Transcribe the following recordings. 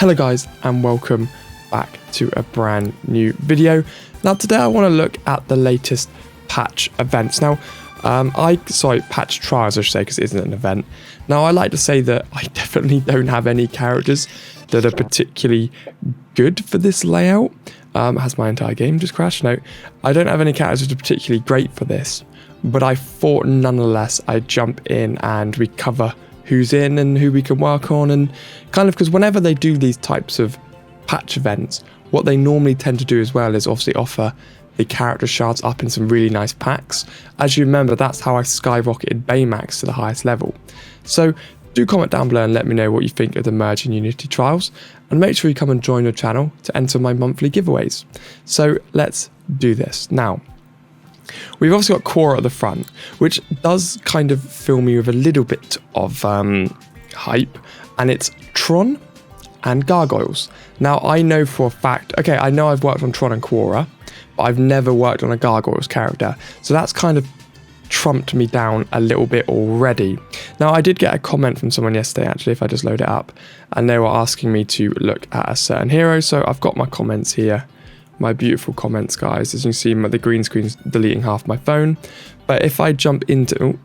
Hello guys and welcome back to a brand new video. Now today I want to look at the latest patch events. Now patch trials I should say, because it isn't an event. Now I like to say that I definitely don't have any characters that are particularly good for this layout. Has my entire game just crashed? No, I don't have any characters that are particularly great for this, but I thought nonetheless I'd jump in and we cover who's in and who we can work on, and kind of because whenever they do these types of patch events, what they normally tend to do as well is obviously offer the character shards up in some really nice packs. As you remember, that's how I skyrocketed Baymax to the highest level. So do comment down below and let me know what you think of the merge and Unity trials, and make sure you come and join the channel to enter my monthly giveaways. So let's do this. Now, we've also got Quora at the front, which does kind of fill me with a little bit of hype, and it's Tron and Gargoyles. Now, I know for a fact, okay, I know I've worked on Tron and Quora, but I've never worked on a Gargoyles character, so that's kind of trumped me down a little bit already. Now, I did get a comment from someone yesterday, actually, if I just load it up, and they were asking me to look at a certain hero, so I've got my comments here. My beautiful comments, guys. As you can see, the green screen's deleting half my phone. But if I jump into...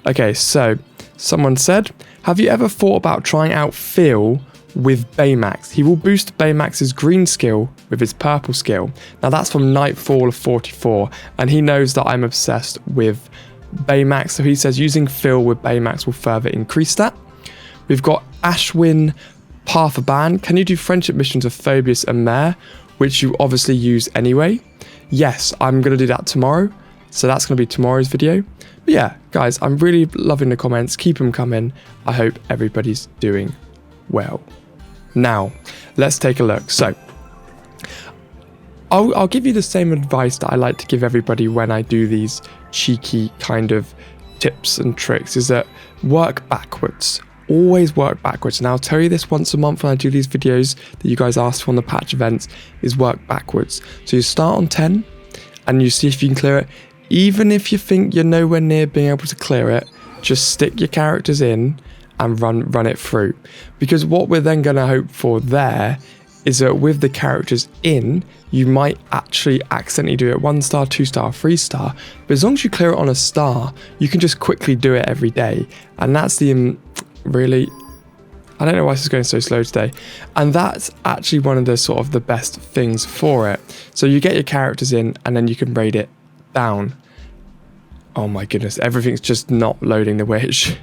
Okay, so someone said, have you ever thought about trying out Phil with Baymax? He will boost Baymax's green skill with his purple skill. Now that's from Nightfall of 44, and he knows that I'm obsessed with Baymax, so he says using Phil with Baymax will further increase that. We've got Ashwin Parthaban. Can you do friendship missions with Phobius and Mare, which you obviously use anyway? Yes, I'm going to do that tomorrow, so that's going to be tomorrow's video. But yeah, guys, I'm really loving the comments. Keep them coming. I hope everybody's doing well. Now, let's take a look. So, I'll give you the same advice that I like to give everybody when I do these cheeky kind of tips and tricks, is that work backwards. Always work backwards, and I'll tell you this once a month when I do these videos that you guys asked for on the patch events, is work backwards. So you start on 10 and you see if you can clear it. Even if you think you're nowhere near being able to clear it, just stick your characters in and run it through, because what we're then going to hope for there is that with the characters in, you might actually accidentally do it 1 star, 2 star, 3 star, but as long as you clear it on a star, you can just quickly do it every day. And that's the really, I don't know why this is going so slow today, and that's actually one of the sort of the best things for it. So you get your characters in and then you can raid it down. Oh my goodness, everything's just not loading the way it should.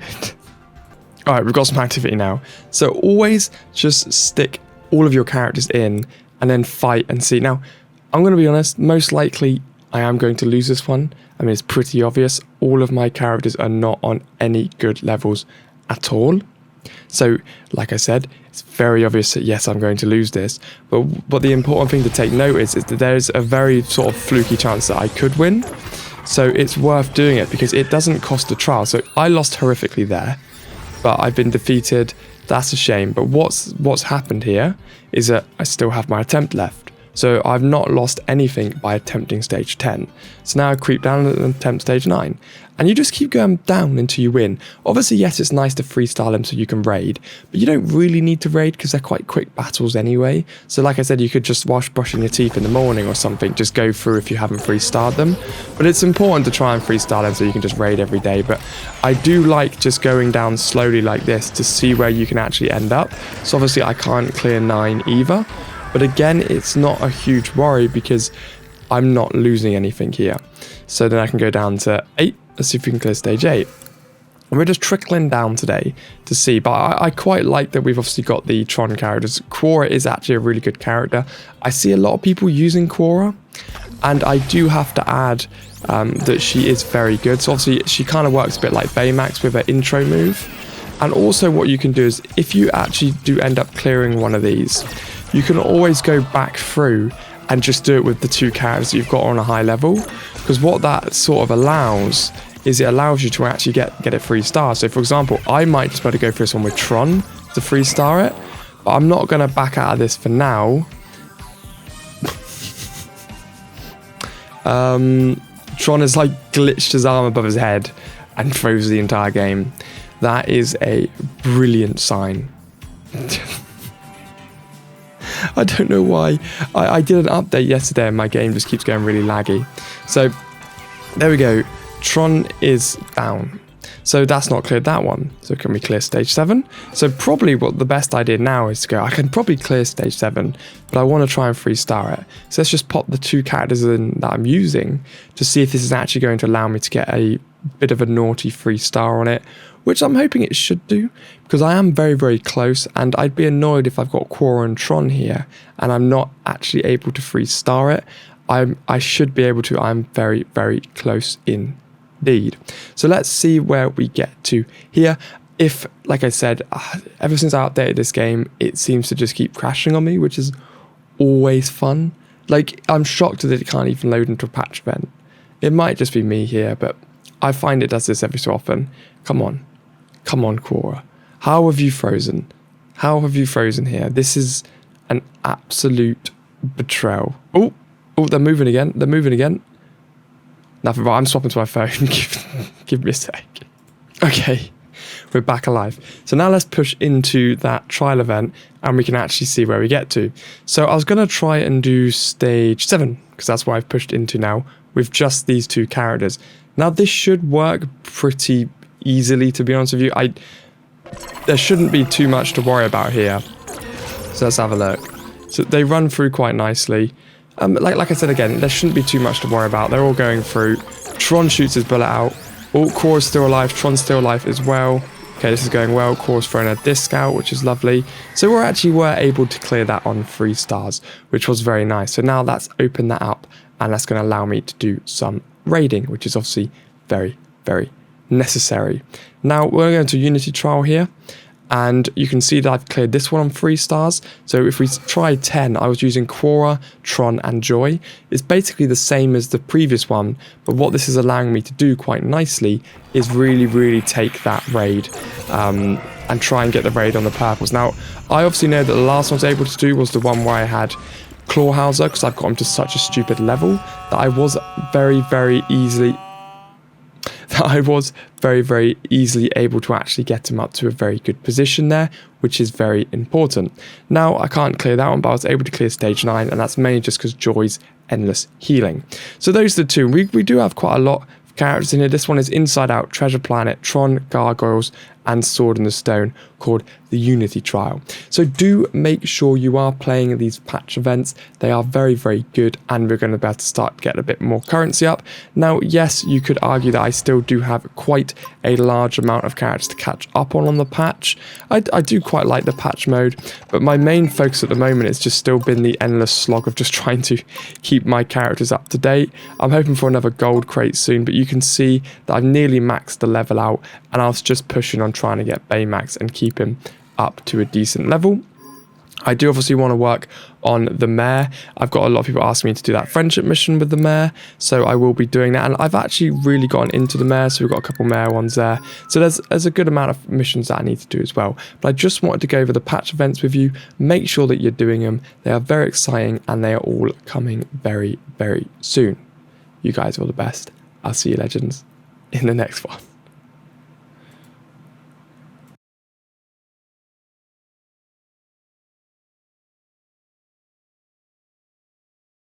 All right, we've got some activity now. So always just stick all of your characters in and then fight and see. Now, I'm going to be honest, most likely I am going to lose this one. I mean, it's pretty obvious. All of my characters are not on any good levels at all. So, like I said, it's very obvious that yes, I'm going to lose this. But the important thing to take note is that there's a very sort of fluky chance that I could win. So it's worth doing it because it doesn't cost a trial. So I lost horrifically there, but I've been defeated. That's a shame. But what's happened here is that I still have my attempt left. So I've not lost anything by attempting stage 10. So now I creep down and attempt stage 9. And you just keep going down until you win. Obviously, yes, it's nice to freestyle them so you can raid, but you don't really need to raid because they're quite quick battles anyway. So like I said, you could just whilst brushing your teeth in the morning or something, just go through if you haven't freestyled them. But it's important to try and freestyle them so you can just raid every day. But I do like just going down slowly like this to see where you can actually end up. So obviously I can't clear 9 either. But again, it's not a huge worry because I'm not losing anything here. So then I can go down to 8. Let's see if we can clear stage 8. And we're just trickling down today to see. But I quite like that we've obviously got the Tron characters. Quora is actually a really good character. I see a lot of people using Quora. And I do have to add that she is very good. So obviously she kind of works a bit like Baymax with her intro move. And also what you can do is if you actually do end up clearing one of these, you can always go back through and just do it with the 2 characters that you've got on a high level. Because what that sort of allows is it allows you to actually get it 3 stars. So for example, I might just better go for this one with Tron to 3 star it, but I'm not going to back out of this for now. Tron has like glitched his arm above his head and froze the entire game. That is a brilliant sign. I don't know why. I did an update yesterday and my game just keeps going really laggy. So there we go. Tron is down. So that's not cleared that one. So can we clear stage 7? So probably what the best idea now is to go, I can probably clear stage 7, but I want to try and 3-star it. So let's just pop the 2 characters in that I'm using to see if this is actually going to allow me to get a bit of a naughty 3-star on it, which I'm hoping it should do, because I am very, very close, and I'd be annoyed if I've got Quora and Tron here and I'm not actually able to 3-star it. I should be able to. I'm very, very close indeed. So let's see where we get to here. If, like I said, ever since I updated this game, it seems to just keep crashing on me, which is always fun. Like, I'm shocked that it can't even load into a patch event. It might just be me here, but I find it does this every so often. Come on, Quora. How have you frozen? How have you frozen here? This is an absolute betrayal. Oh, they're moving again. They're moving again. Nothing wrong. I'm swapping to my phone. Give me a sec. Okay, we're back alive. So now let's push into that trial event and we can actually see where we get to. So I was going to try and do stage 7 because that's what I've pushed into now with just these 2 characters. Now this should work pretty easily, to be honest with you. There shouldn't be too much to worry about here. So let's have a look. So they run through quite nicely. Like I said again, there shouldn't be too much to worry about. They're all going through. Tron shoots his bullet out. Oh, Core's still alive. Tron's still alive as well. Okay, this is going well. Core's throwing a disc out, which is lovely. So we're able to clear that on 3 stars, which was very nice. So now that's opened that up, and that's going to allow me to do some raiding, which is obviously very, very necessary. Now we're going to Unity trial here. And you can see that I've cleared this one on 3 stars. So if we try 10, I was using Quora, Tron, and Joy. It's basically the same as the previous one, but what this is allowing me to do quite nicely is really, really take that raid and try and get the raid on the purples. Now, I obviously know that the last one I was able to do was the one where I had Clawhauser, because I've got him to such a stupid level that I was very, very easily able to actually get him up to a very good position there, which is very important. Now, I can't clear that one, but I was able to clear stage 9, and that's mainly just because Joy's endless healing. So those are the 2. We do have quite a lot of characters in here. This one is Inside Out, Treasure Planet, Tron, Gargoyles, and Sword in the Stone, called the Unity Trial. So do make sure you are playing these patch events. They are very, very good, and we're going to be able to start getting a bit more currency up. Now, yes, you could argue that I still do have quite a large amount of characters to catch up on the patch. I do quite like the patch mode, but my main focus at the moment has just still been the endless slog of just trying to keep my characters up to date. I'm hoping for another gold crate soon, but you can see that I've nearly maxed the level out, and I was just pushing on trying to get Baymax and keep him up to a decent level. I do obviously want to work on the mayor. I've got a lot of people asking me to do that friendship mission with the mayor, so I will be doing that, and I've actually really gotten into the mayor, so we've got a couple mayor ones there. So there's a good amount of missions that I need to do as well, but I just wanted to go over the patch events with you. Make sure that you're doing them. They are very exciting, and they are all coming very, very soon. You guys are all the best. I'll see you legends in the next one.